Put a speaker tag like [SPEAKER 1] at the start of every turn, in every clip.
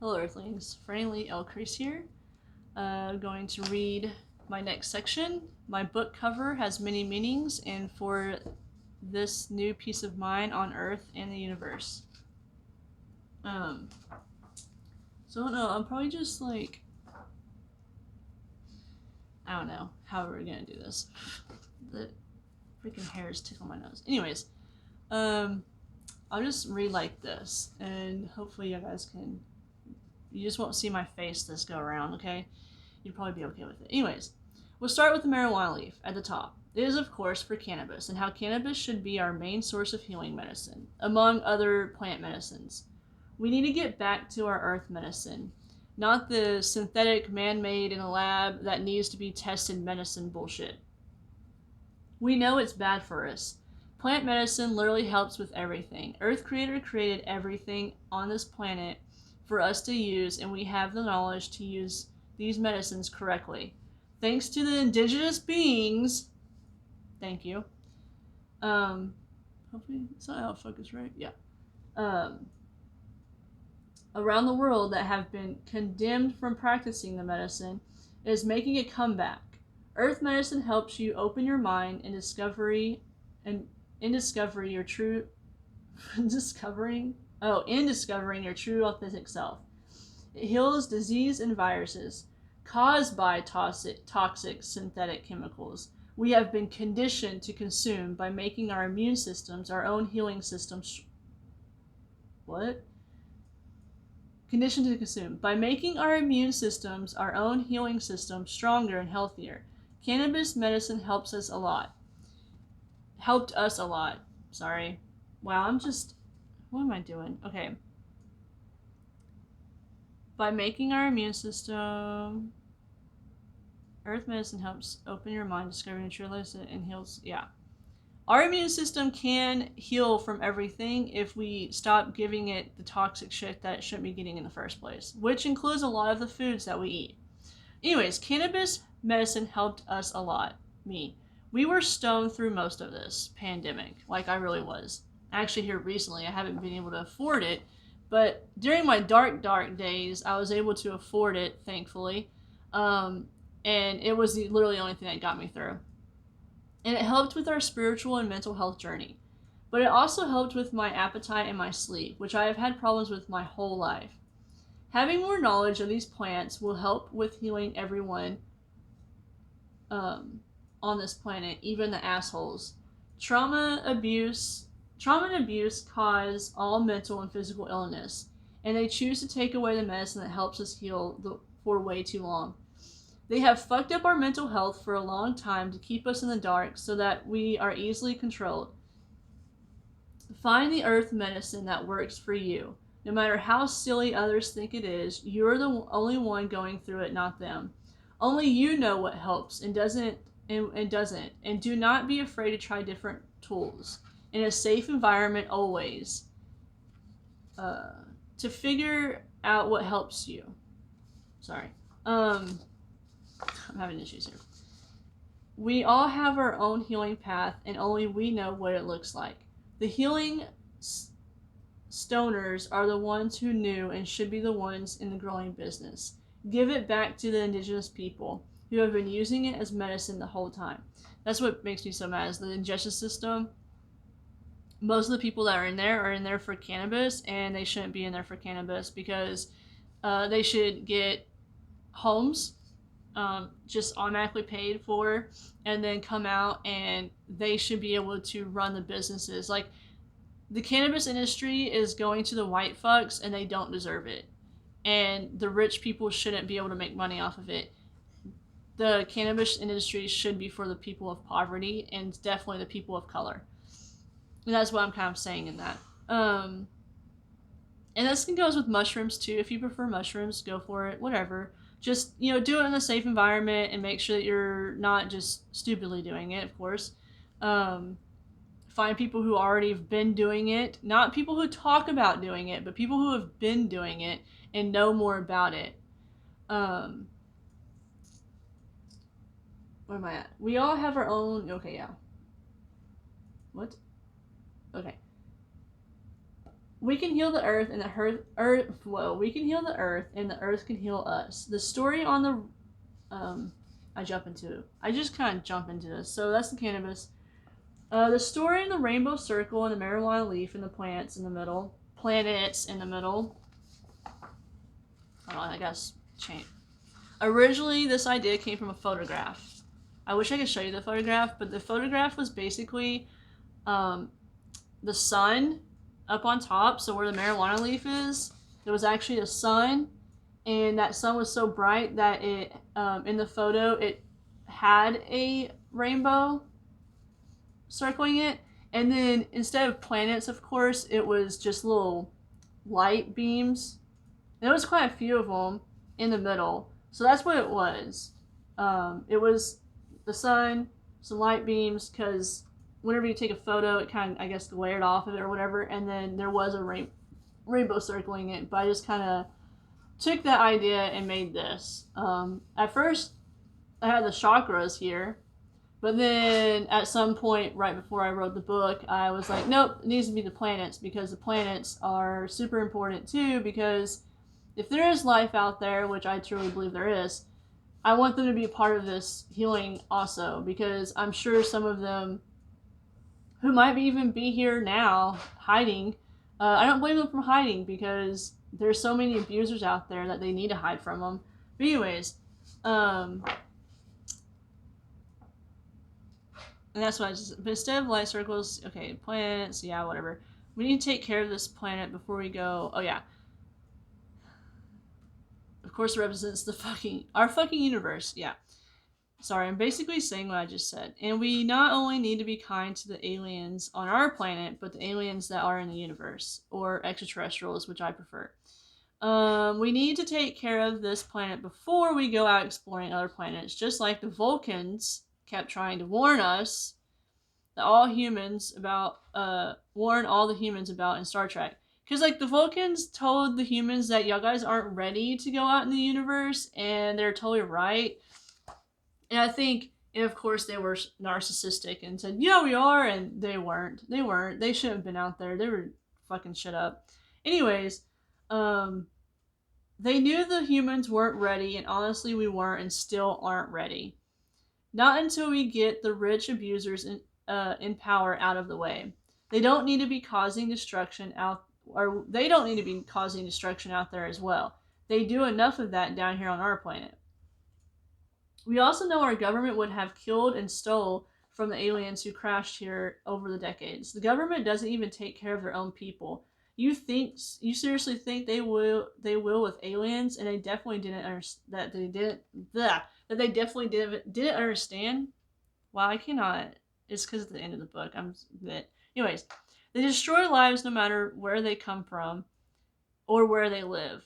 [SPEAKER 1] Hello Earthlings, Friendly Elcrease here. Going to read my next section. My book cover has many meanings, and for this new peace of mind on Earth and the universe. Um, so I don't know, I'm probably just like, I don't know how we're gonna do this. The freaking hairs tickle my nose. Anyways, I'll just read like this, and hopefully you guys can. You just won't see my face this go around, okay? You'd probably be okay with it. Anyways, we'll start with the marijuana leaf at the top. It is, of course, for cannabis, and how cannabis should be our main source of healing medicine, among other plant medicines. We need to get back to our earth medicine, not the synthetic, man-made in a lab that needs to be tested medicine bullshit. We know it's bad for us. Plant medicine literally helps with everything. Earth Creator created everything on this planet for us to use, and we have the knowledge to use these medicines correctly. Thanks to the indigenous beings, thank you. Hopefully it's not out of focus, right? Yeah. Around the world that have been condemned from practicing the medicine is making a comeback. Earth medicine helps you open your mind and discovery your true discovering your true authentic self. It heals disease and viruses caused by toxic synthetic chemicals we have been conditioned to consume by making our immune systems our own healing systems. Conditioned to consume. By making our immune systems our own healing systems stronger and healthier. Cannabis medicine helped us a lot. Sorry. Wow, what am I doing? Okay. By making our immune system, earth medicine helps open your mind, discovering true lesson, and heals. Yeah. Our immune system can heal from everything if we stop giving it the toxic shit that it shouldn't be getting in the first place, which includes a lot of the foods that we eat. Anyways, cannabis medicine helped us a lot. Me. We were stoned through most of this pandemic, like I really was. Actually, here recently, I haven't been able to afford it, but during my dark days, I was able to afford it, thankfully. And it was literally the only thing that got me through. And it helped with our spiritual and mental health journey. But it also helped with my appetite and my sleep, which I have had problems with my whole life. Having more knowledge of these plants will help with healing everyone on this planet, even the assholes. Trauma and abuse cause all mental and physical illness, and they choose to take away the medicine that helps us heal for way too long. They have fucked up our mental health for a long time to keep us in the dark so that we are easily controlled. Find the earth medicine that works for you. No matter how silly others think it is, you're the only one going through it, not them. Only you know what helps and doesn't. And do not be afraid to try different tools in a safe environment always. To figure out what helps you. Sorry. I'm having issues here. We all have our own healing path, and only we know what it looks like. The healing stoners are the ones who knew and should be the ones in the growing business. Give it back to the indigenous people who have been using it as medicine the whole time. That's what makes me so mad, is the injustice system. Most of the people that are in there for cannabis, and they shouldn't be in there for cannabis because they should get homes just automatically paid for, and then come out and they should be able to run the businesses. Like, the cannabis industry is going to the white fucks, and they don't deserve it. And the rich people shouldn't be able to make money off of it. The cannabis industry should be for the people of poverty, and definitely the people of color. And that's what I'm kind of saying in that. And this goes with mushrooms too. If you prefer mushrooms, go for it. Whatever. Just, do it in a safe environment and make sure that you're not just stupidly doing it, of course. Find people who already have been doing it. Not people who talk about doing it, but people who have been doing it and know more about it. Where am I at? We all have our own... Okay, yeah. What? Okay. We can heal the earth and we can heal the earth and the earth can heal us. The story on the I just kind of jump into this. So that's the cannabis. The story in the rainbow circle and the marijuana leaf and the planets in the middle. I guess change. Originally, this idea came from a photograph. I wish I could show you the photograph, but the photograph was basically the sun up on top. So where the marijuana leaf is, there was actually a sun, and that sun was so bright that it, in the photo, it had a rainbow circling it. And then instead of planets, of course, it was just little light beams. There was quite a few of them in the middle. So that's what it was. It was the sun, some light beams, because whenever you take a photo, it kind of, I guess, glared off of it or whatever, and then there was a rainbow circling it, but I just kind of took that idea and made this. At first, I had the chakras here, but then at some point, right before I wrote the book, I was like, nope, it needs to be the planets, because the planets are super important too, because if there is life out there, which I truly believe there is, I want them to be a part of this healing also, because I'm sure some of them who might even be here now hiding, I don't blame them for hiding, because there's so many abusers out there that they need to hide from them. But anyways, and that's why but instead of light circles, okay, planets, yeah, whatever. We need to take care of this planet before we go. Oh yeah. Of course, it represents our fucking universe. Yeah. Sorry, I'm basically saying what I just said. And we not only need to be kind to the aliens on our planet, but the aliens that are in the universe, or extraterrestrials, which I prefer. We need to take care of this planet before we go out exploring other planets, just like the Vulcans kept trying to warn us that warn all the humans about in Star Trek. Because, like, the Vulcans told the humans that y'all guys aren't ready to go out in the universe, and they're totally right. And I think, and of course, they were narcissistic and said, yeah, we are, and they weren't. They shouldn't have been out there. They were fucking shit up. Anyways, they knew the humans weren't ready, and honestly, we weren't and still aren't ready. Not until we get the rich abusers in power out of the way. They don't need to be causing destruction out there as well. They do enough of that down here on our planet. We also know our government would have killed and stole from the aliens who crashed here over the decades. The government doesn't even take care of their own people. You seriously think they will with aliens, and they definitely didn't didn't understand? Wow, I cannot. It's because at the end of the book. Anyways, they destroy lives no matter where they come from or where they live.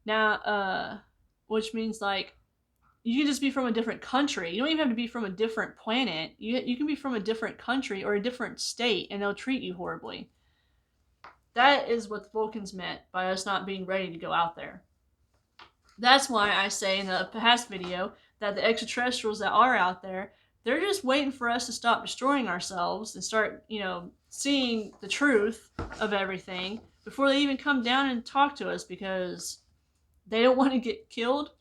[SPEAKER 1] Now, which means, like, you can just be from a different country. You don't even have to be from a different planet. You can be from a different country or a different state, and they'll treat you horribly. That is what the Vulcans meant by us not being ready to go out there. That's why I say in the past video that the extraterrestrials that are out there, they're just waiting for us to stop destroying ourselves and start, seeing the truth of everything before they even come down and talk to us, because they don't want to get killed.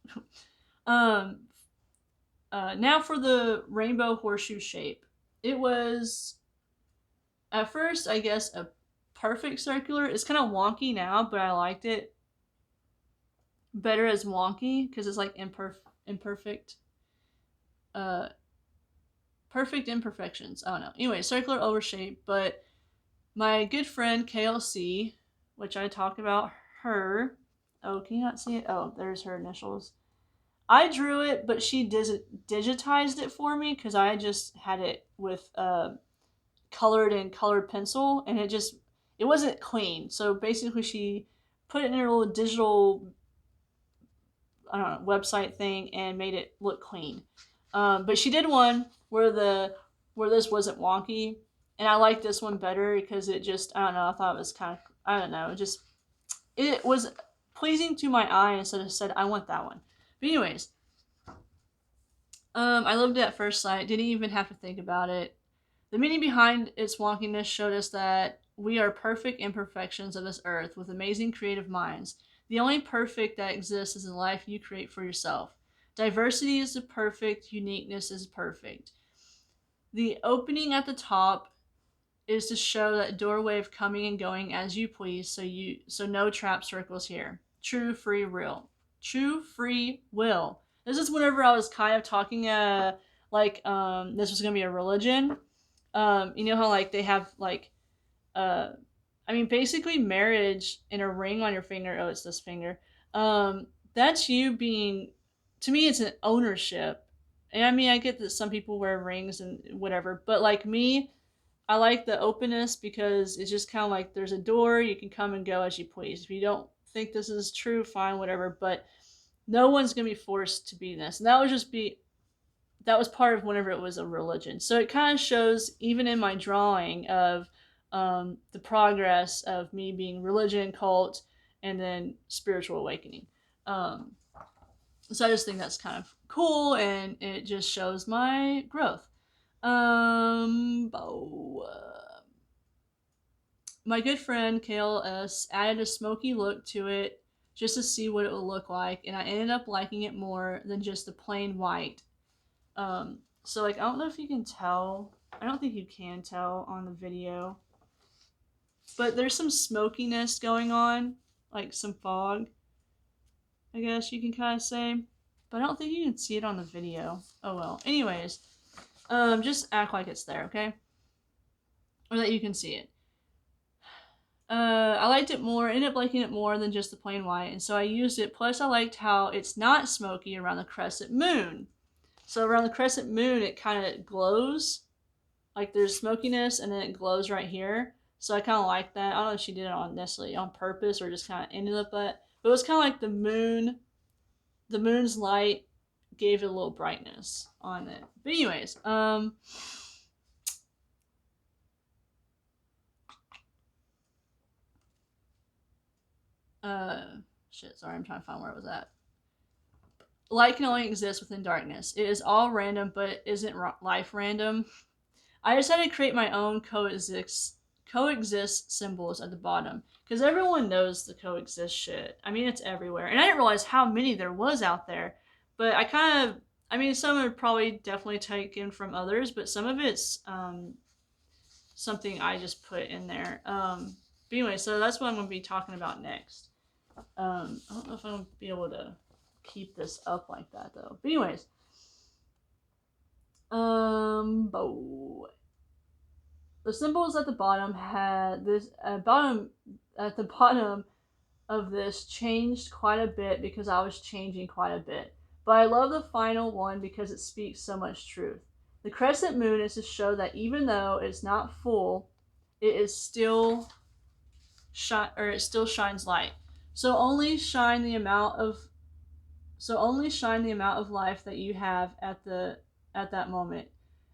[SPEAKER 1] Now for the rainbow horseshoe shape. It was, at first, I guess, a perfect circular. It's kind of wonky now, but I liked it better as wonky, because it's like imperfect. Perfect imperfections. I don't know. Anyway, circular oval shape, but my good friend KLC, which I talk about her. Oh, can you not see it? Oh, there's her initials. I drew it, but she digitized it for me, because I just had it with colored pencil, and it wasn't clean. So basically, she put it in her little digital, I don't know, website thing and made it look clean. But she did one where this wasn't wonky, and I like this one better because it just, I don't know, I thought it was kind of, I don't know, it was pleasing to my eye, and so I said, I want that one. But anyways, I loved it at first sight, didn't even have to think about it. The meaning behind its wonkiness showed us that we are perfect imperfections of this earth with amazing creative minds. The only perfect that exists is the life you create for yourself. Diversity is the perfect, uniqueness is perfect. The opening at the top is to show that doorway of coming and going as you please, so no trap circles here. True free will. True free will. This is whenever I was kind of talking this was gonna be a religion. You know how like they have like uh basically marriage and a ring on your finger. Oh, it's this finger. That's you being, to me, it's an ownership. And I mean, I get that some people wear rings and whatever, but like me, I like the openness because it's just kind of like there's a door, you can come and go as you please. If you don't think this is true, fine, whatever, but no one's going to be forced to be this. And that was part of whenever it was a religion. So it kind of shows, even in my drawing, of the progress of me being religion, cult, and then spiritual awakening. Um, so I just think that's kind of cool, and it just shows my growth. My good friend KLS added a smoky look to it just to see what it would look like, and I ended up liking it more than just the plain white. So like I don't know if you can tell. I don't think you can tell on the video, but there's some smokiness going on, like some fog, I guess you can kind of say. But I don't think you can see it on the video. Oh well. Anyways, just act like it's there, okay? Or that you can see it. I liked it more, ended up liking it more than just the plain white, and so I used it. Plus, I liked how it's not smoky around the crescent moon. So around the crescent moon, it kind of glows. Like there's smokiness, and then it glows right here. So I kind of like that. I don't know if she did it on necessarily on purpose or just kind of ended up that. But it was kind of like the moon. The moon's light gave it a little brightness on it. But anyways, sorry, I'm trying to find where it was at. Light can only exist within darkness. It is all random, but isn't life random? I decided to create my own coexist symbols at the bottom because everyone knows the coexist shit. I mean, it's everywhere, and I didn't realize how many there was out there. But some are probably definitely taken from others, but some of it's something I just put in there. But anyway, so that's what I'm going to be talking about next. I don't know if I'm going to be able to keep this up like that though. But anyways, the symbols at the bottom had this at the bottom of this changed quite a bit because I was changing quite a bit. But I love the final one because it speaks so much truth. The crescent moon is to show that even though it's not full, it still shines light. So only shine the amount of life that you have at that moment.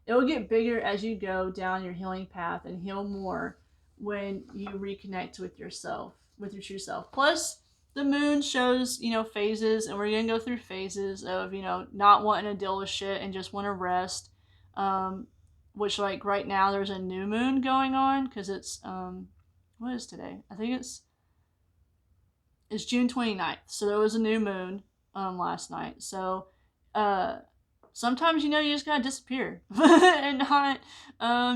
[SPEAKER 1] It will get bigger as you go down your healing path and heal more when you reconnect with yourself, with your true self. Plus, the moon shows, phases, and we're going to go through phases of, not wanting to deal with shit and just want to rest. Which, like, right now there's a new moon going on because it's, what is today? I think it's June 29th. So there was a new moon last night. So, sometimes, you just gotta disappear and not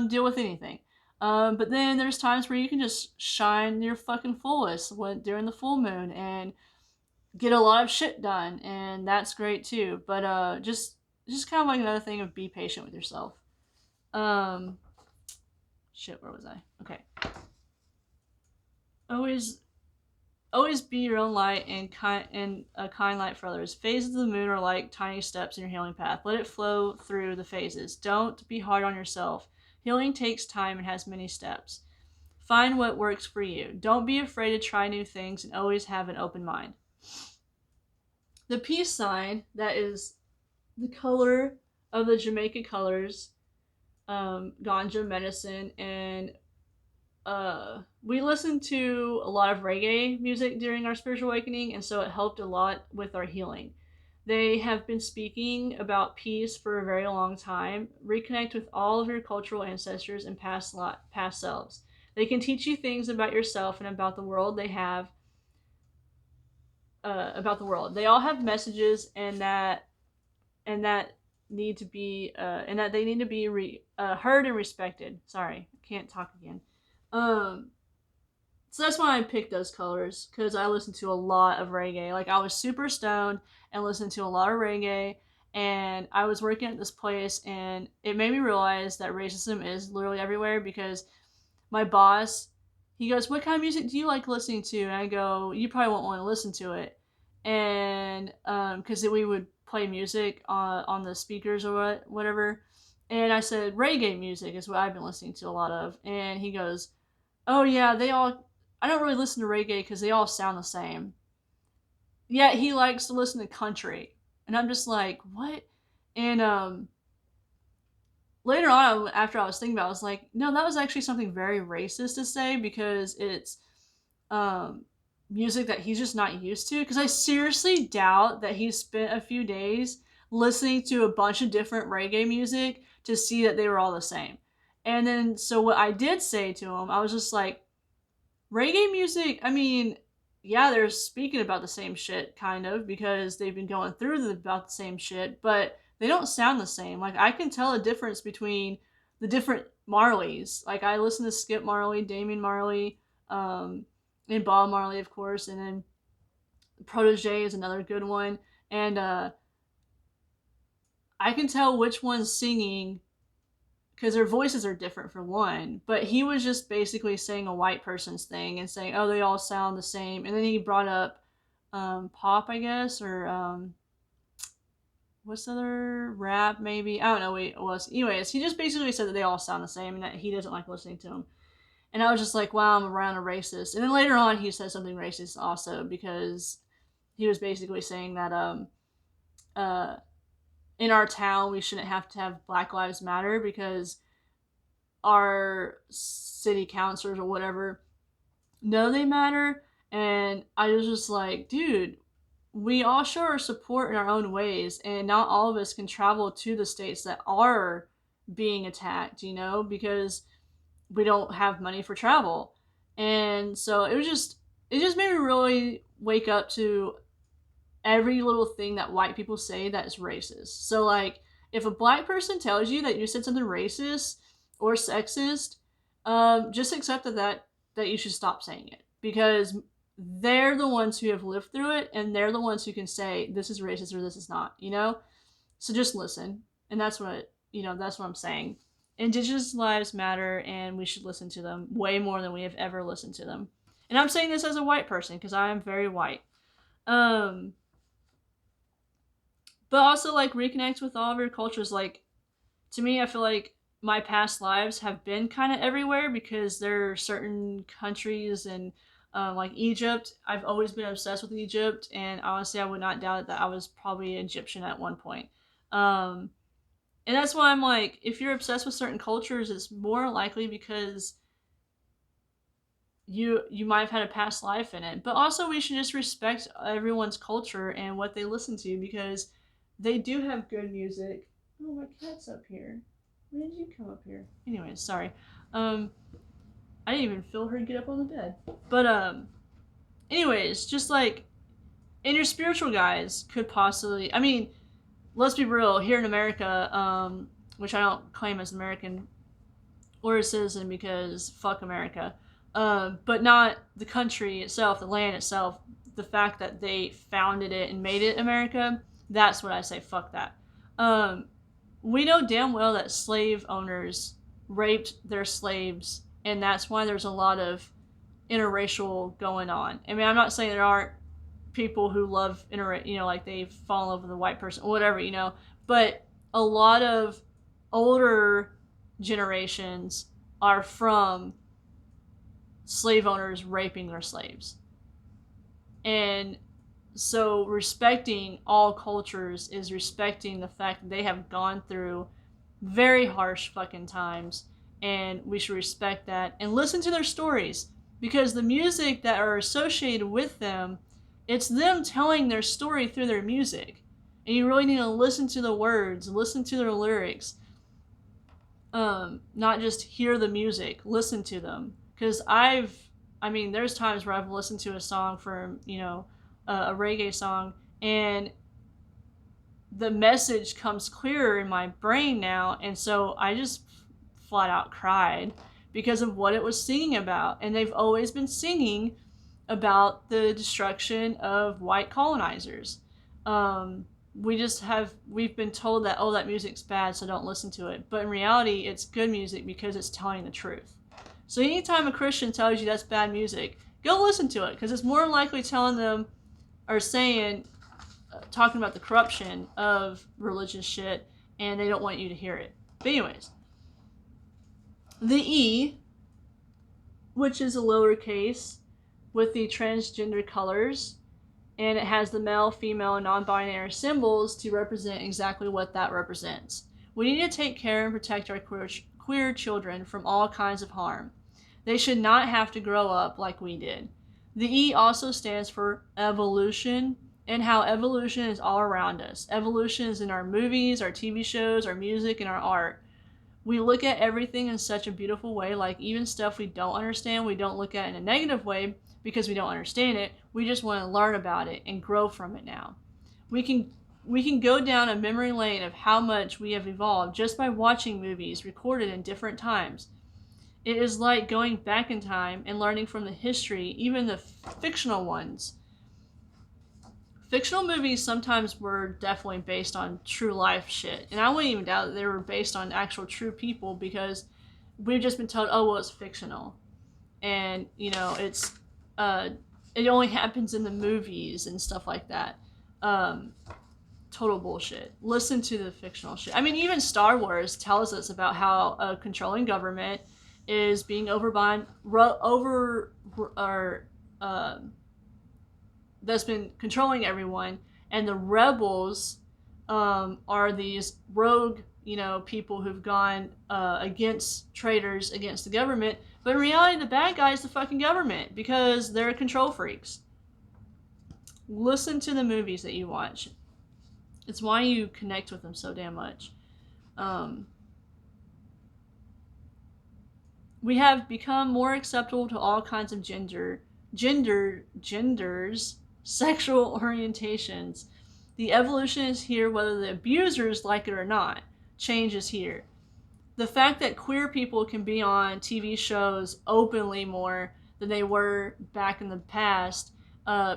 [SPEAKER 1] deal with anything. But then there's times where you can just shine your fucking fullest during the full moon and get a lot of shit done, and that's great too. But just kind of like another thing of be patient with yourself. Shit, where was I? Okay. Always be your own light and a kind light for others. Phases of the moon are like tiny steps in your healing path. Let it flow through the phases. Don't be hard on yourself. Healing takes time and has many steps. Find what works for you. Don't be afraid to try new things and always have an open mind. The peace sign, that is the color of the Jamaica colors, ganja medicine, and we listened to a lot of reggae music during our spiritual awakening, and so it helped a lot with our healing. They have been speaking about peace for a very long time. Reconnect with all of your cultural ancestors and past selves. They can teach you things about yourself and about the world. They have about the world. They all have messages, and that need to be and that they need to be heard and respected. Sorry, I can't talk again. Um, so that's why I picked those colors, because I listened to a lot of reggae. Like, I was super stoned and listened to a lot of reggae, and I was working at this place, and it made me realize that racism is literally everywhere. Because my boss, he goes, "What kind of music do you like listening to?" And I go, "You probably won't want to listen to it." And because we would play music on the speakers or whatever, and I said reggae music is what I've been listening to a lot of, and he goes, "Oh yeah, they all. I don't really listen to reggae because they all sound the same." Yet he likes to listen to country, and I'm just like, what? And later on, after I was thinking about it, I was like, no, that was actually something very racist to say, because it's um, music that he's just not used to. Because I seriously doubt that he spent a few days listening to a bunch of different reggae music to see that they were all the same. And then, so what I did say to him, I was just like, reggae music, I mean, yeah, they're speaking about the same shit, kind of, because they've been going through about the same shit, but they don't sound the same. Like, I can tell a difference between the different Marleys. Like, I listen to Skip Marley, Damian Marley, um, and Bob Marley, of course, and then Protege is another good one. And I can tell which one's singing because their voices are different, for one. But he was just basically saying a white person's thing and saying, "Oh, they all sound the same." And then he brought up pop, I guess, or what's the other, rap, maybe, I don't know what it was. Anyways, he just basically said that they all sound the same and that he doesn't like listening to them. And I was just like, wow, I'm around a racist. And then later on, he said something racist also, because he was basically saying that uh in our town we shouldn't have to have Black Lives Matter because our city councilors or whatever know they matter. And I was just like, dude, we all show our support in our own ways, and not all of us can travel to the states that are being attacked, because we don't have money for travel. And so it just made me really wake up to every little thing that white people say that is racist. So, like, if a black person tells you that you said something racist or sexist, just accept that you should stop saying it, because they're the ones who have lived through it, and they're the ones who can say this is racist or this is not. So just listen, and that's what I'm saying. Indigenous lives matter, and we should listen to them way more than we have ever listened to them. And I'm saying this as a white person because I am very white. Um, but also, like, reconnect with all of your cultures. Like, to me, I feel like my past lives have been kind of everywhere, because there are certain countries, and like Egypt, I've always been obsessed with Egypt, and honestly, I would not doubt that I was probably Egyptian at one point. Um, and that's why I'm like, if you're obsessed with certain cultures, it's more likely because you might have had a past life in it. But also, we should just respect everyone's culture and what they listen to, because they do have good music. Oh, my cat's up here. When did you come up here? Anyways, sorry. Um, I didn't even feel her get up on the bed. But anyways, just like, and your spiritual guys could possibly. I mean, let's be real. Here in America, which I don't claim as American or a citizen because fuck America, but not the country itself, the land itself, the fact that they founded it and made it America. That's what I say. Fuck that. Um, we know damn well that slave owners raped their slaves, and that's why there's a lot of interracial going on. I mean, I'm not saying there aren't people who love like they fall in love with a white person or whatever, but a lot of older generations are from slave owners raping their slaves. And so respecting all cultures is respecting the fact that they have gone through very harsh fucking times, and we should respect that and listen to their stories, because the music that are associated with them, it's them telling their story through their music, and you really need to listen to the words, listen to their lyrics, not just hear the music, listen to them, Because there's times where I've listened to a song from, a reggae song, and the message comes clearer in my brain now, and so I just flat out cried because of what it was singing about. And they've always been singing about the destruction of white colonizers. We've been told that, oh, that music's bad, so don't listen to it. But in reality, it's good music because it's telling the truth. So anytime a Christian tells you that's bad music, go listen to it, because it's more likely telling them or talking about the corruption of religious shit, and they don't want you to hear it. But anyways, the E, which is a lowercase with the transgender colors, and it has the male, female, and non-binary symbols to represent exactly what that represents. We need to take care and protect our queer children from all kinds of harm. They should not have to grow up like we did. The E also stands for evolution, and how evolution is all around us. Evolution is in our movies, our TV shows, our music, and our art. We look at everything in such a beautiful way, like even stuff we don't understand, we don't look at in a negative way because we don't understand it. We just want to learn about it and grow from it now. We can go down a memory lane of how much we have evolved just by watching movies recorded in different times. It is like going back in time and learning from the history, even the fictional ones. Fictional movies sometimes were definitely based on true life shit. And I wouldn't even doubt that they were based on actual true people, because we've just been told, oh, well, it's fictional. And, it's, it only happens in the movies and stuff like that. Total bullshit. Listen to the fictional shit. Even Star Wars tells us about how a controlling government is being that's been controlling everyone, and the rebels are these rogue, people who've gone against traitors against the government. But in reality, the bad guy is the fucking government, because they're control freaks. Listen to the movies that you watch. It's why you connect with them so damn much. We have become more acceptable to all kinds of genders, sexual orientations. The evolution is here whether the abusers like it or not. Change is here. The fact that queer people can be on TV shows openly more than they were back in the past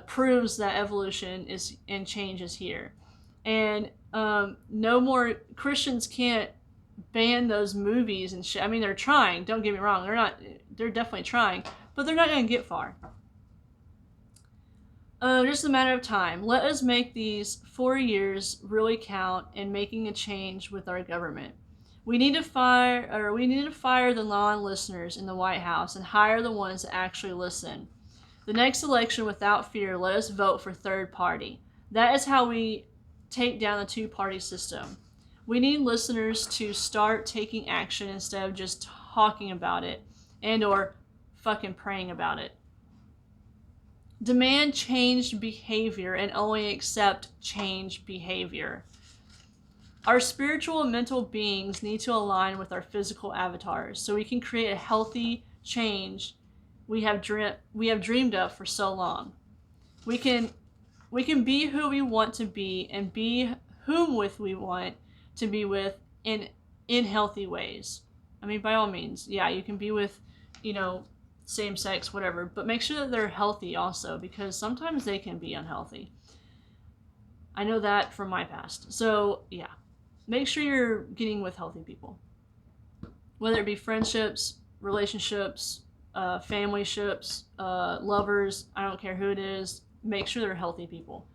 [SPEAKER 1] proves that evolution is and change is here. And no more Christians can't ban those movies and shit. They're trying, don't get me wrong, they're definitely trying, but they're not going to get far. Just a matter of time. Let us make these 4 years really count in making a change with our government. We need to fire the non-listeners in the White House and hire the ones that actually listen. The next election, without fear, let us vote for third party. That is how we take down the two-party system. We need listeners to start taking action instead of just talking about it and or fucking praying about it. Demand changed behavior and only accept changed behavior. Our spiritual and mental beings need to align with our physical avatars so we can create a healthy change we have dreamed of for so long. We can be who we want to be and be whom we want to be with in healthy ways. By all means, yeah, you can be with, same sex, whatever, but make sure that they're healthy also, because sometimes they can be unhealthy. I know that from my past. So yeah, make sure you're getting with healthy people, whether it be friendships, relationships, family ships, lovers. I don't care who it is. Make sure they're healthy people,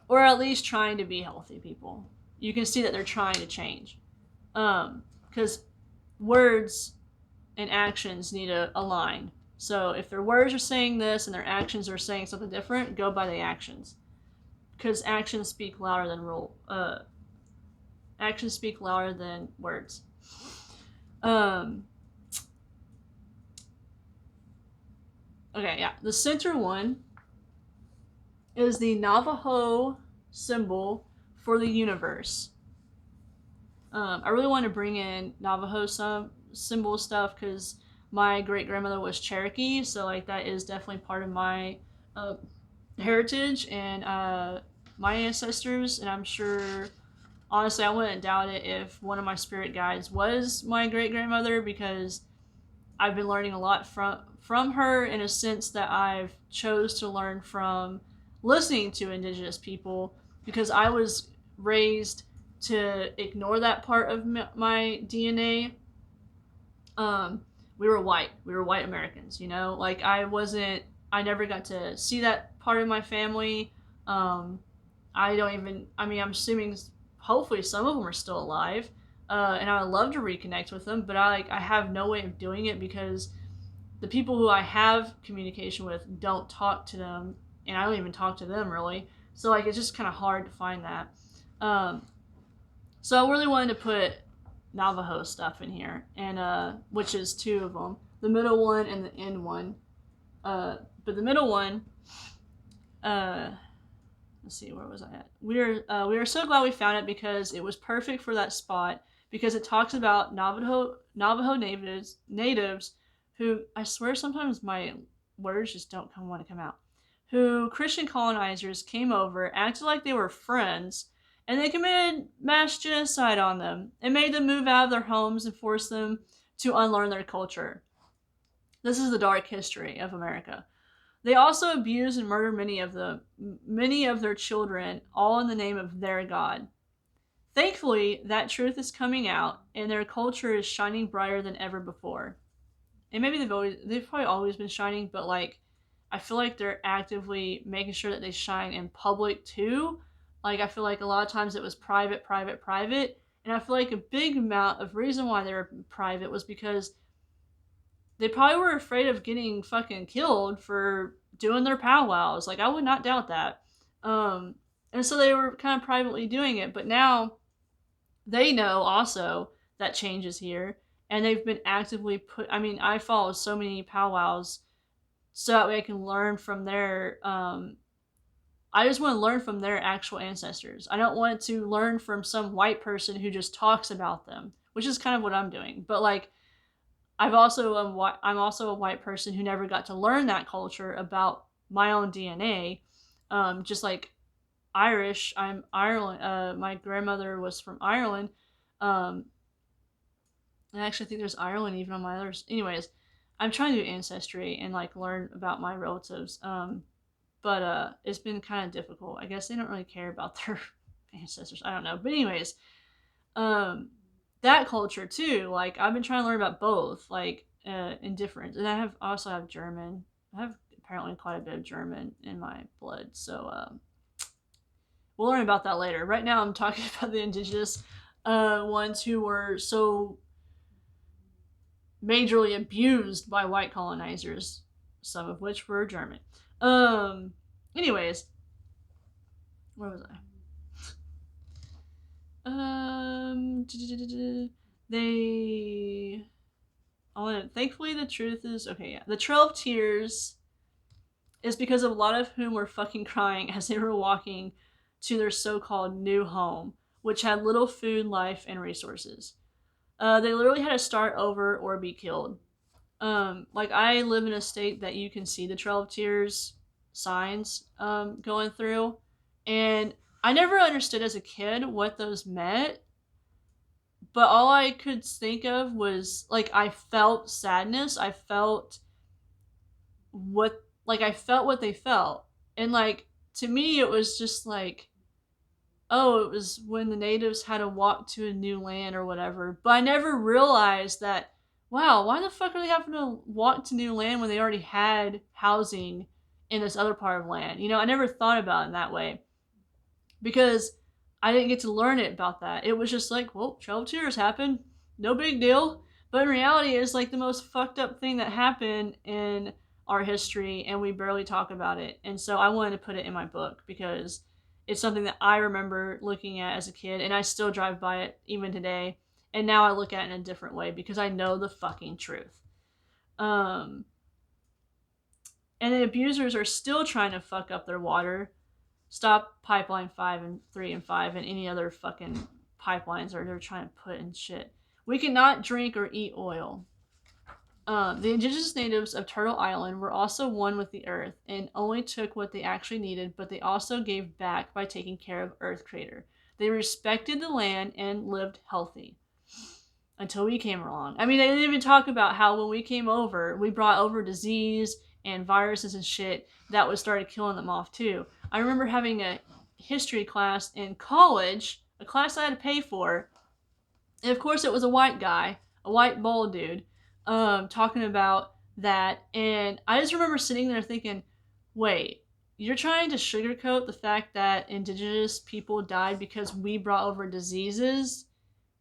[SPEAKER 1] or at least trying to be healthy people. You can see that they're trying to change, because words and actions need to align. So if their words are saying this and their actions are saying something different, go by the actions, because actions speak louder than words. Okay, yeah. The center one is the Navajo symbol for the universe. I really want to bring in Navajo symbol stuff because my great grandmother was Cherokee, so like that is definitely part of my heritage and my ancestors. And I'm sure, honestly, I wouldn't doubt it if one of my spirit guides was my great grandmother, because I've been learning a lot from her, in a sense that I've chose to learn from listening to indigenous people, because I was raised to ignore that part of my DNA. um we were white. We were white Americans, you know? Like I never got to see that part of my family. I don't even, I mean, I'm assuming hopefully some of them are still alive. And I would love to reconnect with them, but I have no way of doing it, because the people who I have communication with don't talk to them, and I don't even talk to them really. So like it's just kind of hard to find that. Um, so I really wanted to put Navajo stuff in here, and which is two of them, the middle one and the end one. But the middle one, uh, let's see, where was I at? We are so glad we found it, because it was perfect for that spot, because it talks about Navajo natives who, I swear sometimes my words just don't want to come out, who Christian colonizers came over, acted like they were friends, and they committed mass genocide on them and made them move out of their homes and forced them to unlearn their culture. This is the dark history of America. They also abused and murdered many of their children, all in the name of their God. Thankfully, that truth is coming out, and their culture is shining brighter than ever before. And maybe they've probably always been shining, but like I feel like they're actively making sure that they shine in public too. Like I feel like a lot of times it was private, and I feel like a big amount of reason why they were private was because they probably were afraid of getting fucking killed for doing their powwows. Like I would not doubt that. Um, and so they were kind of privately doing it, but now they know also that change is here, and they've been actively put. I mean, I follow so many powwows so that way I can learn from their. I just want to learn from their actual ancestors. I don't want to learn from some white person who just talks about them, which is kind of what I'm doing. But like I'm also a white person who never got to learn that culture about my own DNA. Just like Irish, I'm Ireland. My grandmother was from Ireland. Um, I actually think there's Ireland even on my others. Anyways, I'm trying to do ancestry and like learn about my relatives. But it's been kind of difficult. I guess they don't really care about their ancestors. I don't know. But anyways, um, that culture too. Like I've been trying to learn about both, like in different. And I also have German. I have apparently quite a bit of German in my blood. So we'll learn about that later. Right now, I'm talking about the indigenous ones who were so majorly abused by white colonizers, some of which were German. Anyways, where was I? They. Thankfully, the truth is okay. Yeah, the Trail of Tears is because of a lot of whom were fucking crying as they were walking to their so-called new home, which had little food, life, and resources. They literally had to start over or be killed. Like I live in a state that you can see the Trail of Tears signs going through, and I never understood as a kid what those meant, but all I could think of was like I felt sadness. I felt what they felt, and like to me it was just like, oh, it was when the natives had to walk to a new land or whatever. But I never realized that, wow, why the fuck are they having to walk to new land when they already had housing in this other part of land? You know, I never thought about it in that way, because I didn't get to learn it about that. It was just like, well, Trail of Tears happened, no big deal. But in reality, it's like the most fucked up thing that happened in our history, and we barely talk about it. And so I wanted to put it in my book because it's something that I remember looking at as a kid, and I still drive by it even today. And now I look at it in a different way because I know the fucking truth. And the abusers are still trying to fuck up their water. Stop pipeline 5 and 3 and 5 and any other fucking pipelines they're trying to put in shit. We cannot drink or eat oil. The indigenous natives of Turtle Island were also one with the earth and only took what they actually needed, but they also gave back by taking care of Earth Creator. They respected the land and lived healthy until we came along. I mean, they didn't even talk about how when we came over, we brought over disease and viruses and shit that was started killing them off too. I remember having a history class in college, a class I had to pay for, and of course it was a white guy, a white bald dude, talking about that, and I just remember sitting there thinking, wait, you're trying to sugarcoat the fact that indigenous people died because we brought over diseases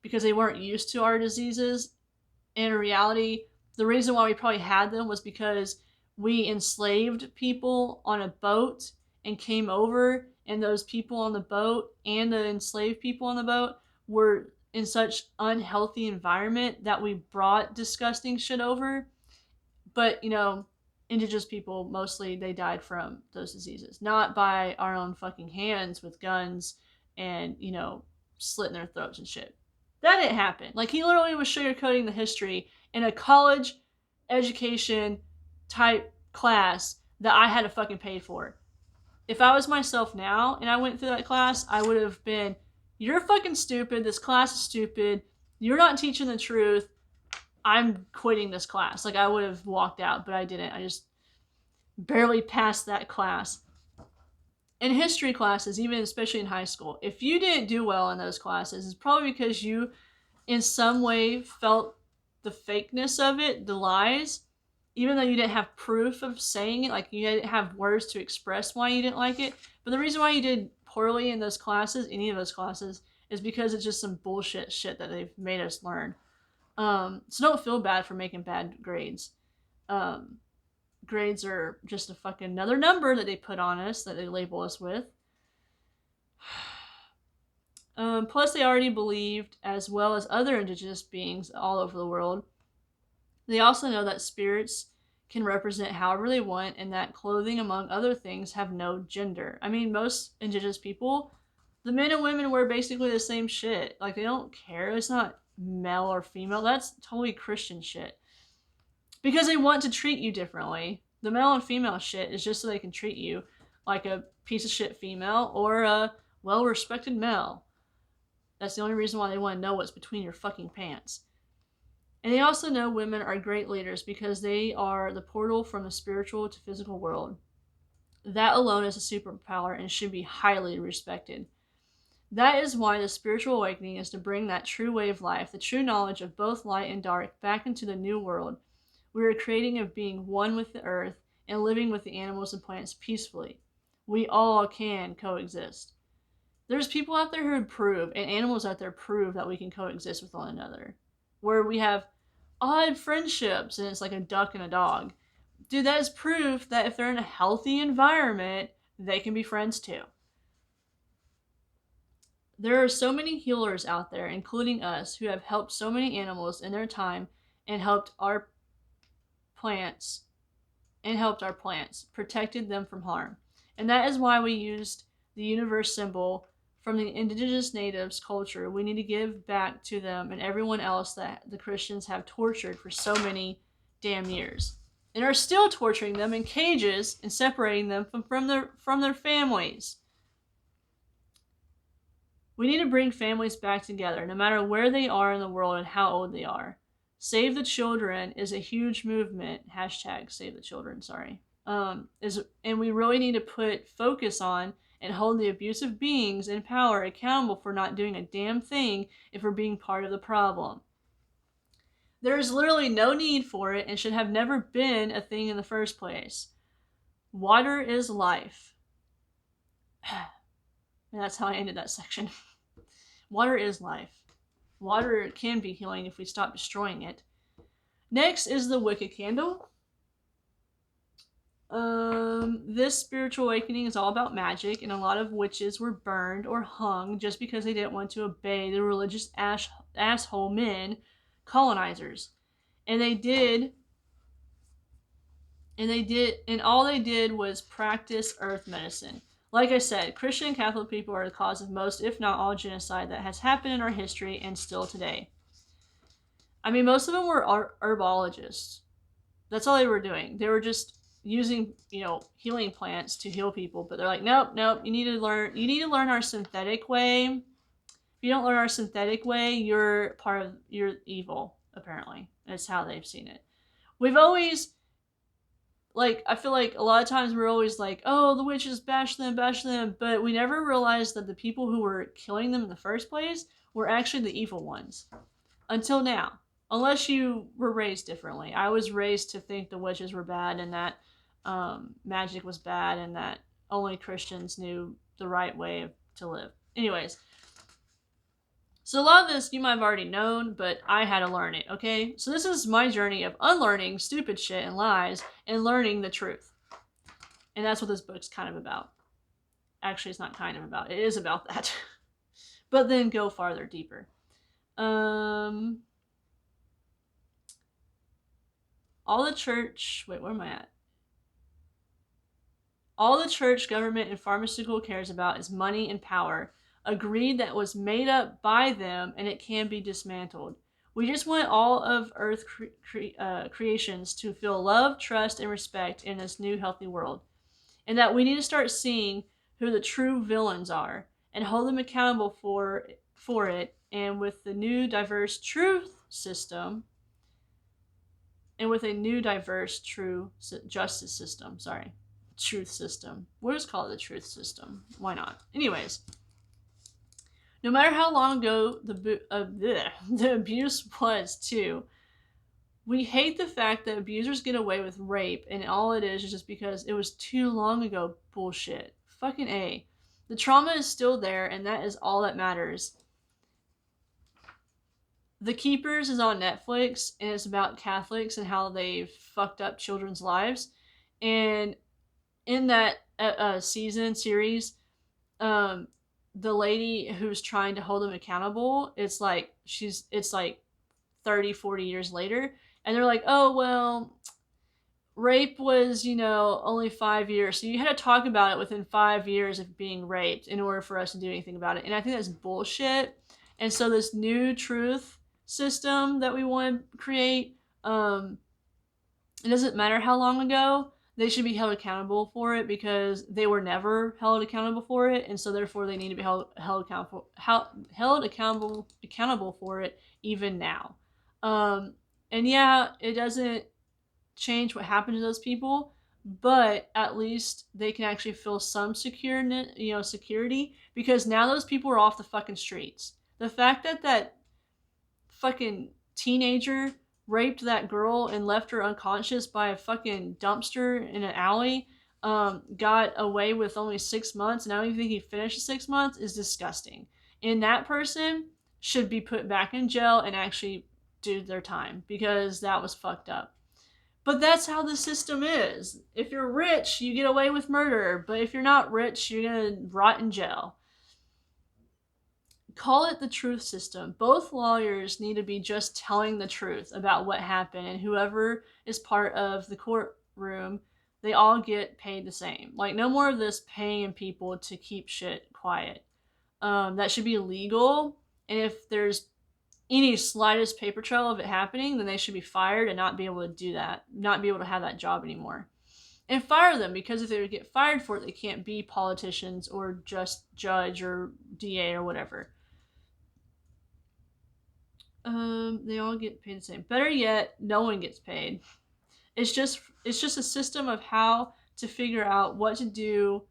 [SPEAKER 1] because they weren't used to our diseases. In reality, the reason why we probably had them was because we enslaved people on a boat and came over, and those people on the boat and the enslaved people on the boat were in such unhealthy environment that we brought disgusting shit over. But, you know, indigenous people, mostly, they died from those diseases. Not by our own fucking hands with guns and, you know, slitting their throats and shit. That didn't happen. Like, he literally was sugarcoating the history in a college education type class that I had to fucking pay for. If I was myself now and I went through that class, I would have been, you're fucking stupid, this class is stupid, you're not teaching the truth, I'm quitting this class. Like, I would have walked out, but I didn't. I just barely passed that class. In history classes, even especially in high school, if you didn't do well in those classes, it's probably because you in some way felt the fakeness of it, the lies, even though you didn't have proof of saying it, like you didn't have words to express why you didn't like it. But the reason why you did poorly in those classes, any of those classes, is because it's just some bullshit shit that they've made us learn. So don't feel bad for making bad grades. Grades are just a fucking another number that they put on us, that they label us with. Plus, they already believed, as well as other indigenous beings all over the world, they also know that spirits can represent however they want, and that clothing, among other things, have no gender. I mean, most indigenous people, the men and women wear basically the same shit. Like, they don't care. It's not male or female. That's totally Christian shit. Because they want to treat you differently. The male and female shit is just so they can treat you like a piece of shit female or a well-respected male. That's the only reason why they want to know what's between your fucking pants. And they also know women are great leaders because they are the portal from the spiritual to physical world. That alone is a superpower and should be highly respected. That is why the spiritual awakening is to bring that true way of life, the true knowledge of both light and dark, back into the new world. We are creating of being one with the earth and living with the animals and plants peacefully. We all can coexist. There's people out there who prove, and animals out there prove, that we can coexist with one another. Where we have odd friendships and it's like a duck and a dog. Dude, that is proof that if they're in a healthy environment, they can be friends too. There are so many healers out there, including us, who have helped so many animals in their time and helped our plants, protected them from harm. And that is why we used the universe symbol from the indigenous natives' culture. We need to give back to them and everyone else that the Christians have tortured for so many damn years. And are still torturing them in cages and separating them from their families. We need to bring families back together, no matter where they are in the world and how old they are. Save the Children is a huge movement. Hashtag Save the Children, sorry. And we really need to put focus on and hold the abusive beings in power accountable for not doing a damn thing if we're being part of the problem. There is literally no need for it and should have never been a thing in the first place. Water is life. And that's how I ended that section. Water is life. Water can be healing if we stop destroying it. Next is the Wicca candle. This spiritual awakening is all about magic, and a lot of witches were burned or hung just because they didn't want to obey the religious asshole men, colonizers. And all they did was practice earth medicine. Like I said, Christian and Catholic people are the cause of most, if not all, genocide that has happened in our history and still today. I mean, most of them were herbologists. That's all they were doing. They were just using, healing plants to heal people. But they're like, nope, nope. You need to learn our synthetic way. If you don't learn our synthetic way, you're evil. Apparently, that's how they've seen it. We've always, I feel like a lot of times we're always like, oh, the witches, bash them, but we never realized that the people who were killing them in the first place were actually the evil ones. Until now. Unless you were raised differently. I was raised to think the witches were bad and that magic was bad and that only Christians knew the right way to live. Anyways. So a lot of this you might have already known, but I had to learn it, okay? So this is my journey of unlearning stupid shit and lies and learning the truth. And that's what this book's kind of about. Actually, it's not kind of about. It is about that. But then go farther, deeper. All the church... Wait, where am I at? All the church, government, and pharmaceutical cares about is money and power. A greed that was made up by them, and it can be dismantled. We just want all of Earth creations to feel love, trust, and respect in this new healthy world. And that we need to start seeing who the true villains are and hold them accountable for it. And with the new diverse truth system, and with a new diverse true justice system, truth system. We'll just call it the truth system. Why not? Anyways. No matter how long ago the abuse was, too, we hate the fact that abusers get away with rape, and all it is just because it was too long ago bullshit. Fucking A. The trauma is still there, and that is all that matters. The Keepers is on Netflix, and it's about Catholics and how they've fucked up children's lives. And in that series, the lady who's trying to hold them accountable, it's like 30, 40 years later, and they're like, oh, well, rape was, only 5 years, so you had to talk about it within 5 years of being raped in order for us to do anything about it. And I think that's bullshit. And so this new truth system that we want to create, it doesn't matter how long ago, they should be held accountable for it because they were never held accountable for it, and so therefore they need to be held accountable for it even now. And yeah, it doesn't change what happened to those people, but at least they can actually feel some security, because now those people are off the fucking streets. The fact that fucking teenager raped that girl and left her unconscious by a fucking dumpster in an alley, got away with only 6 months, and I don't even think he finished the 6 months, is disgusting. And that person should be put back in jail and actually do their time, because that was fucked up. But that's how the system is. If you're rich, you get away with murder, but if you're not rich, you're gonna rot in jail. Call it the truth system. Both lawyers need to be just telling the truth about what happened, and whoever is part of the courtroom, they all get paid the same. Like, no more of this paying people to keep shit quiet. That should be illegal, and if there's any slightest paper trail of it happening, then they should be fired and not be able to do that, not be able to have that job anymore. And fire them, because if they get fired for it, they can't be politicians or just judge or DA or whatever. They all get paid the same. Better yet, no one gets paid. It's just a system of how to figure out what to do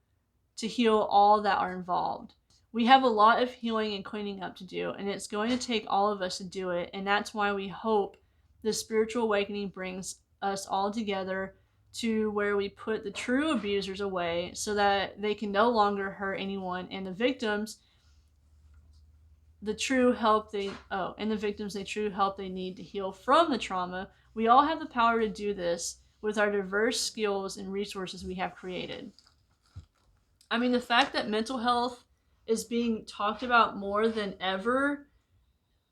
[SPEAKER 1] to heal all that are involved. We have a lot of healing and cleaning up to do, and it's going to take all of us to do it, and that's why we hope the spiritual awakening brings us all together to where we put the true abusers away so that they can no longer hurt anyone, and the victims the true help they need to heal from the trauma. We all have the power to do this with our diverse skills and resources we have created. I mean, the fact that mental health is being talked about more than ever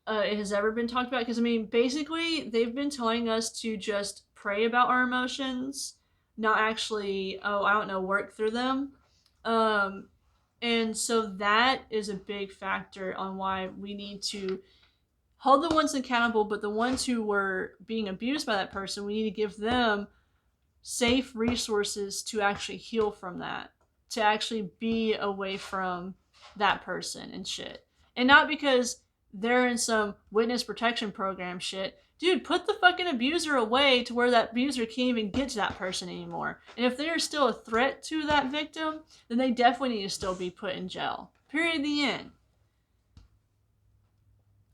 [SPEAKER 1] it has ever been talked about, because I mean, basically they've been telling us to just pray about our emotions, not actually work through them. And so that is a big factor on why we need to hold the ones accountable, but the ones who were being abused by that person, we need to give them safe resources to actually heal from that, to actually be away from that person and shit. And not because they're in some witness protection program shit. Dude, put the fucking abuser away to where that abuser can't even get to that person anymore. And if they're still a threat to that victim, then they definitely need to still be put in jail. Period. The end.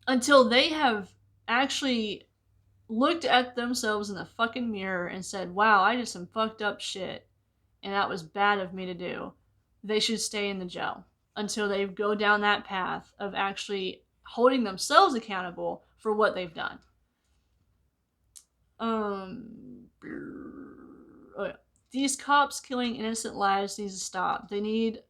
[SPEAKER 1] Until they have actually looked at themselves in the fucking mirror and said, wow, I did some fucked up shit, and that was bad of me to do, they should stay in the jail until they go down that path of actually holding themselves accountable for what they've done. Oh yeah. These cops killing innocent lives needs to stop. They need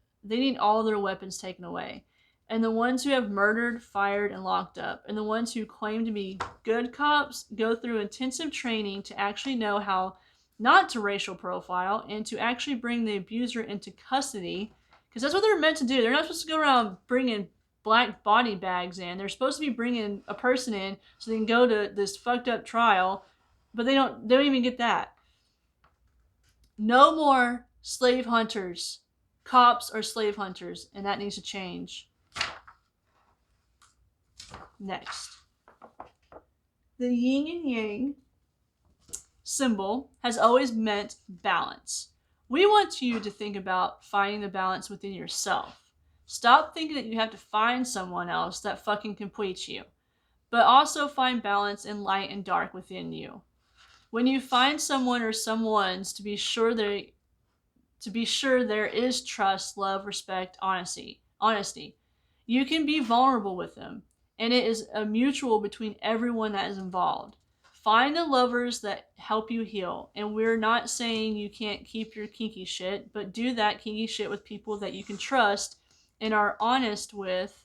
[SPEAKER 1] all their weapons taken away. And the ones who have murdered, fired, and locked up, and the ones who claim to be good cops go through intensive training to actually know how not to racial profile and to actually bring the abuser into custody, because that's what they're meant to do. They're not supposed to go around bringing black body bags in. They're supposed to be bringing a person in so they can go to this fucked up trial, but they don't even get that. No more slave hunters. Cops are slave hunters, and that needs to change. Next. The yin and yang symbol has always meant balance. We want you to think about finding the balance within yourself. Stop thinking that you have to find someone else that fucking completes you, but also find balance in light and dark within you. When you find someone or someones, to be sure there is trust, love, respect, honesty. You can be vulnerable with them, and it is a mutual between everyone that is involved. Find the lovers that help you heal, and we're not saying you can't keep your kinky shit, but do that kinky shit with people that you can trust and are honest with,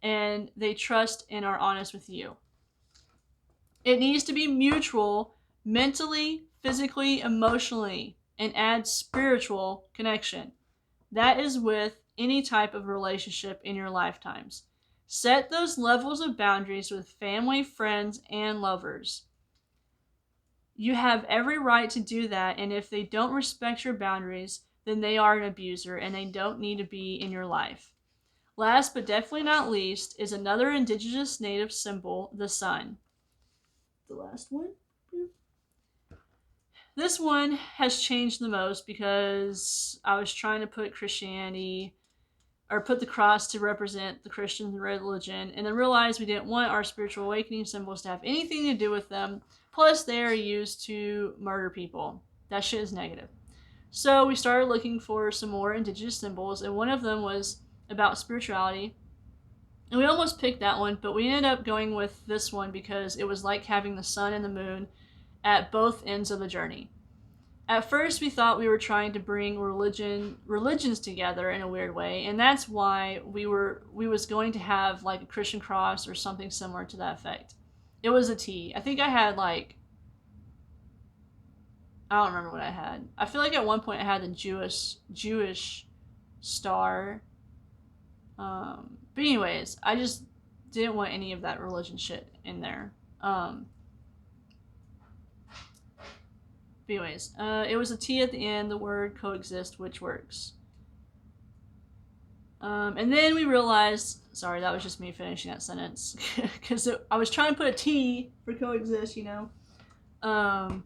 [SPEAKER 1] and they trust and are honest with you. It needs to be mutual, mentally, physically, emotionally, and add spiritual connection. That is with any type of relationship in your lifetimes. Set those levels of boundaries with family, friends, and lovers. You have every right to do that, and if they don't respect your boundaries, then they are an abuser and they don't need to be in your life. Last but definitely not least is another indigenous native symbol, the sun. The last one. This one has changed the most because I was trying to put Christianity, or put the cross to represent the Christian religion, and then realized we didn't want our spiritual awakening symbols to have anything to do with them. Plus, they are used to murder people. That shit is negative. So we started looking for some more indigenous symbols, and one of them was about spirituality. And we almost picked that one, but we ended up going with this one because it was like having the sun and the moon at both ends of the journey. At first, we thought we were trying to bring religions together in a weird way, and that's why we was going to have like a Christian cross or something similar to that effect. It was a T. I think I had like, I don't remember what I had. I feel like at one point I had the Jewish star. But anyways, I just didn't want any of that religion shit in there. But anyways, it was a T at the end, the word coexist, which works. And then we realized, sorry, that was just me finishing that sentence, because I was trying to put a T for coexist, you know.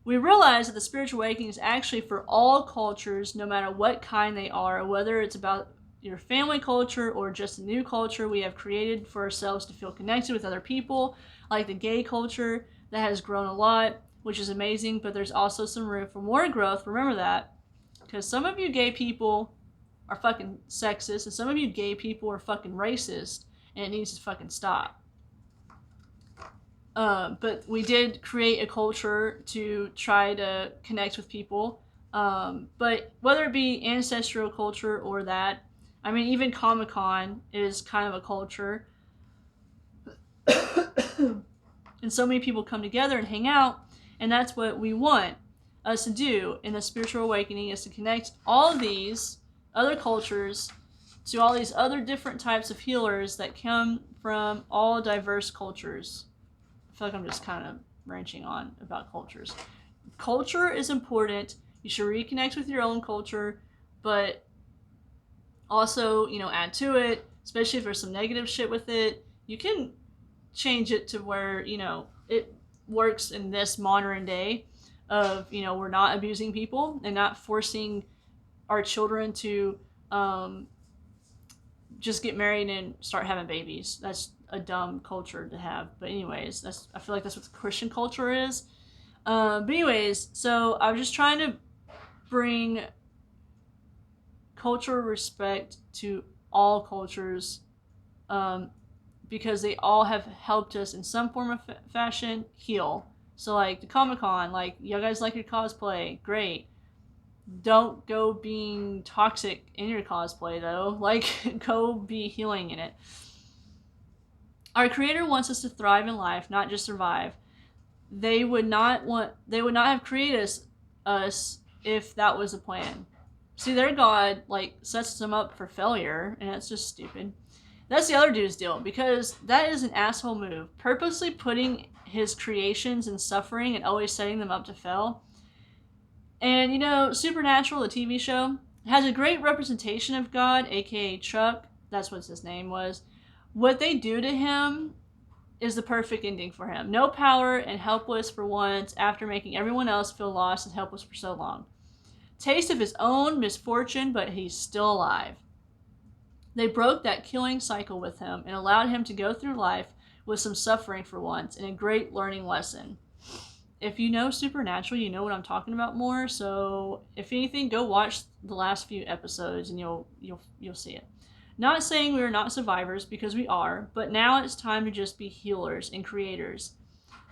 [SPEAKER 1] We realized that the spiritual awakening is actually for all cultures, no matter what kind they are, whether it's about your family culture or just a new culture we have created for ourselves to feel connected with other people, like the gay culture that has grown a lot, which is amazing, but there's also some room for more growth. Remember that, because some of you gay people are fucking sexist, and some of you gay people are fucking racist, and it needs to fucking stop. But we did create a culture to try to connect with people. But whether it be ancestral culture or that, I mean, even Comic-Con is kind of a culture. And so many people come together and hang out, and that's what we want us to do in the spiritual awakening, is to connect all of these other cultures to all these other different types of healers that come from all diverse cultures. I feel like I'm just kind of branching on about cultures. Culture is important. You should reconnect with your own culture, but also, add to it, especially if there's some negative shit with it. You can change it to where, it works in this modern day of, we're not abusing people and not forcing our children to just get married and start having babies. That's a dumb culture to have. But anyways, I feel like that's what the Christian culture is. But anyways, so I was just trying to bring cultural respect to all cultures, because they all have helped us in some form of fashion heal. So like the Comic-Con, like, you guys like your cosplay, great. Don't go being toxic in your cosplay though. Like, go be healing in it. Our Creator wants us to thrive in life, not just survive. They would not have created us if that was the plan. See, their God sets them up for failure, and that's just stupid. That's the other dude's deal, because that is an asshole move. Purposely putting his creations in suffering and always setting them up to fail. And Supernatural, the TV show, has a great representation of God, aka Chuck. That's what his name was. What they do to him is the perfect ending for him. No power and helpless for once after making everyone else feel lost and helpless for so long. Taste of his own misfortune, but he's still alive. They broke that killing cycle with him and allowed him to go through life with some suffering for once and a great learning lesson. If you know Supernatural, you know what I'm talking about more. So if anything, go watch the last few episodes and you'll see it. Not saying we are not survivors, because we are, but now it's time to just be healers and creators,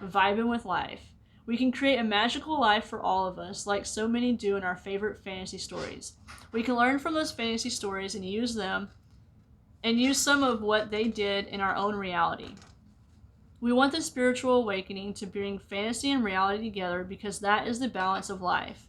[SPEAKER 1] vibing with life. We can create a magical life for all of us, like so many do in our favorite fantasy stories. We can learn from those fantasy stories and use them, and use some of what they did in our own reality. We want the spiritual awakening to bring fantasy and reality together, because that is the balance of life.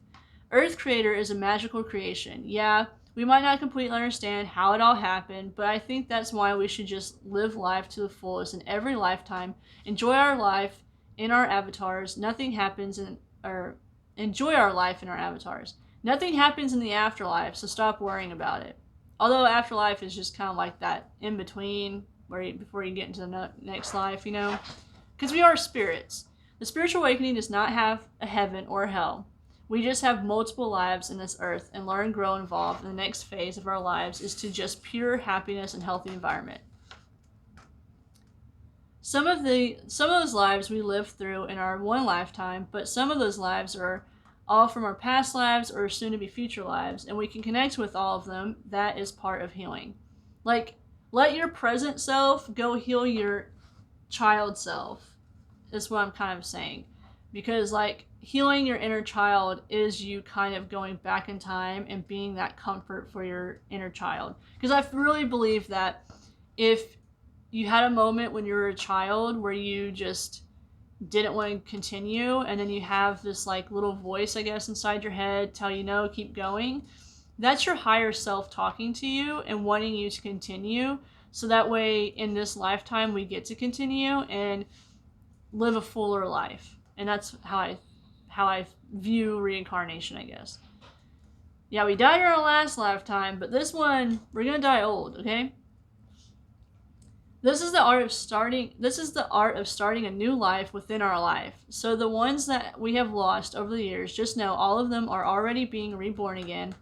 [SPEAKER 1] Earth Creator is a magical creation. Yeah, we might not completely understand how it all happened, but I think that's why we should just live life to the fullest in every lifetime, enjoy our life in our avatars. Enjoy our life in our avatars. Nothing happens in the afterlife, so stop worrying about it. Although afterlife is just kind of like that in between, before you get into the next life, because we are spirits. The spiritual awakening does not have a heaven or a hell. We just have multiple lives in this earth, and learn, grow, and evolve. And the next phase of our lives is to just pure happiness and healthy environment. Some of those lives we live through in our one lifetime, but some of those lives are all from our past lives or soon to be future lives, and we can connect with all of them. That is part of healing. Like, let your present self go heal your child self, is what I'm kind of saying. Because healing your inner child is you kind of going back in time and being that comfort for your inner child. Because I really believe that if you had a moment when you were a child where you just didn't want to continue, and then you have this little voice, I guess, inside your head tell you no, keep going, that's your higher self talking to you and wanting you to continue, so that way in this lifetime we get to continue and live a fuller life. And that's how I view reincarnation, I guess. Yeah, we died in our last lifetime, but this one, we're gonna die old, okay? This is the art of starting a new life within our life. So the ones that we have lost over the years, just know all of them are already being reborn again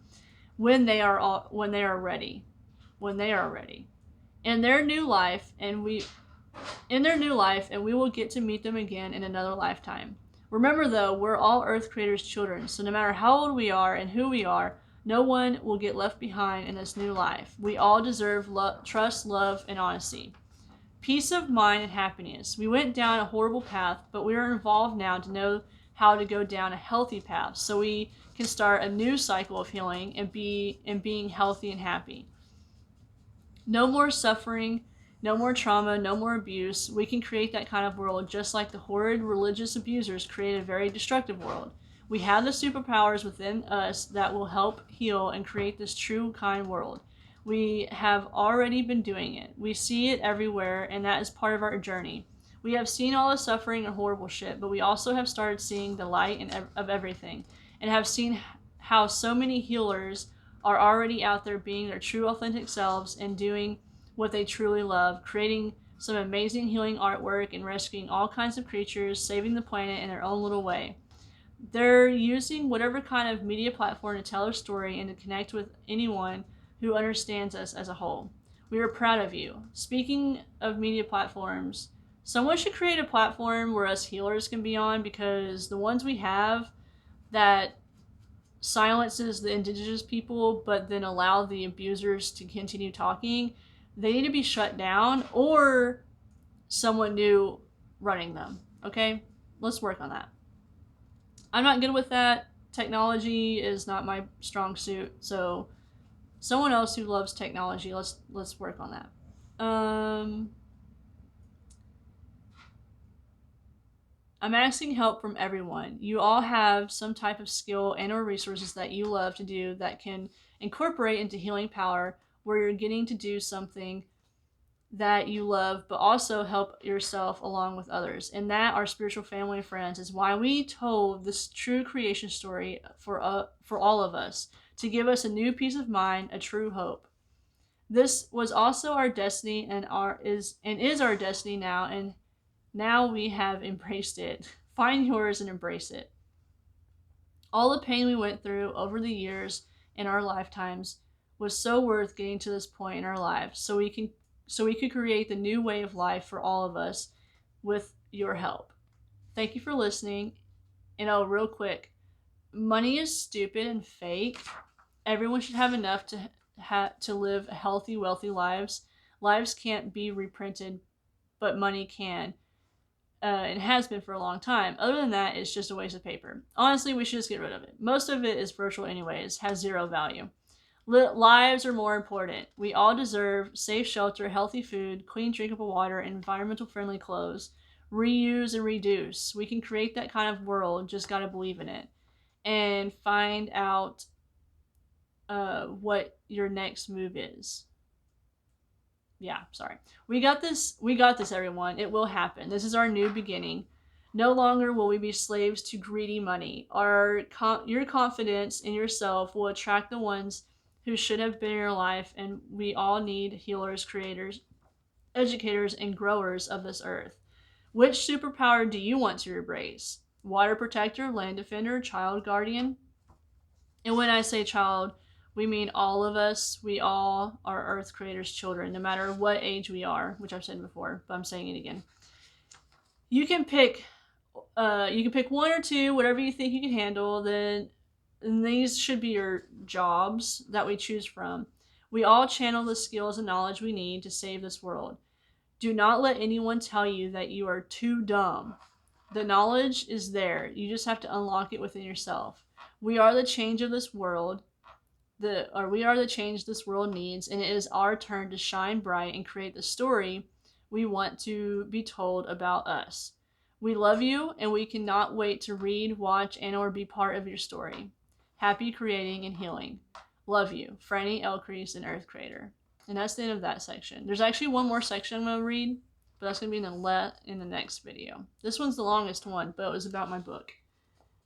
[SPEAKER 1] when they are ready. In their new life, and we will get to meet them again in another lifetime. Remember though, we're all Earth Creator's children, so no matter how old we are and who we are, no one will get left behind in this new life. We all deserve trust, love, and honesty. Peace of mind and happiness. We went down a horrible path, but we are involved now to know how to go down a healthy path, so we can start a new cycle of healing and being healthy and happy. No more suffering, no more trauma, no more abuse. We can create that kind of world just like the horrid religious abusers created a very destructive world. We have the superpowers within us that will help heal and create this true, kind world. We have already been doing it. We see it everywhere, and that is part of our journey. We have seen all the suffering and horrible shit, but we also have started seeing the light of everything, and have seen how so many healers are already out there being their true authentic selves and doing what they truly love, creating some amazing healing artwork and rescuing all kinds of creatures, saving the planet in their own little way. They're using whatever kind of media platform to tell their story and to connect with anyone who understands us as a whole. We are proud of you. Speaking of media platforms, someone should create a platform where us healers can be on, because the ones we have that silences the indigenous people but then allow the abusers to continue talking, they need to be shut down, or someone new running them. Okay? Let's work on that. I'm not good with that. Technology is not my strong suit, so someone else who loves technology, let's work on that. I'm asking help from everyone. You all have some type of skill and or resources that you love to do that can incorporate into healing power, where you're getting to do something that you love, but also help yourself along with others. And that, our spiritual family and friends, is why we told this true creation story for all of us, to give us a new peace of mind, a true hope. This was also our destiny and is our destiny now, and now we have embraced it. Find yours and embrace it. All the pain we went through over the years in our lifetimes was so worth getting to this point in our lives, so we could create the new way of life for all of us with your help. Thank you for listening. And real quick, money is stupid and fake. Everyone should have enough to live healthy, wealthy lives. Lives can't be reprinted, but money can. And has been for a long time. Other than that, it's just a waste of paper. Honestly, we should just get rid of it. Most of it is virtual anyways, has zero value. Lives are more important. We all deserve safe shelter, healthy food, clean drinkable water, environmental friendly clothes. Reuse and reduce. We can create that kind of world, just gotta believe in it. And find out what your next move is. Yeah, sorry. We got this, everyone. It will happen. This is our new beginning. No longer will we be slaves to greedy money. Your confidence in yourself will attract the ones who should have been in your life, and we all need healers, creators, educators, and growers of this earth. Which superpower do you want to embrace? Water protector, land defender, child guardian? And when I say child, we mean all of us. We all are Earth Creator's children, no matter what age we are, which I've said before, but I'm saying it again. You can pick one or two, whatever you think you can handle. Then these should be your jobs that we choose from. We all channel the skills and knowledge we need to save this world. Do not let anyone tell you that you are too dumb. The knowledge is there. You just have to unlock it within yourself. We are the change of this world. We are the change this world needs, and it is our turn to shine bright and create the story we want to be told about us. We love you, and we cannot wait to read, watch, and or be part of your story. Happy creating and healing. Love you, Franny Elcrease and Earth Creator. And that's the end of that section. There's actually one more section I'm going to read, but that's going to be in the next video. This one's the longest one, but it was about my book.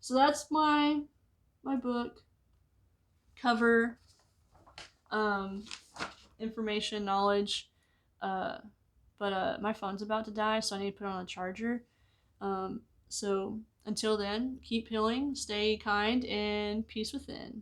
[SPEAKER 1] So that's my book cover, information, knowledge, but my phone's about to die, so I need to put on a charger. So until then, keep healing, stay kind, and peace within.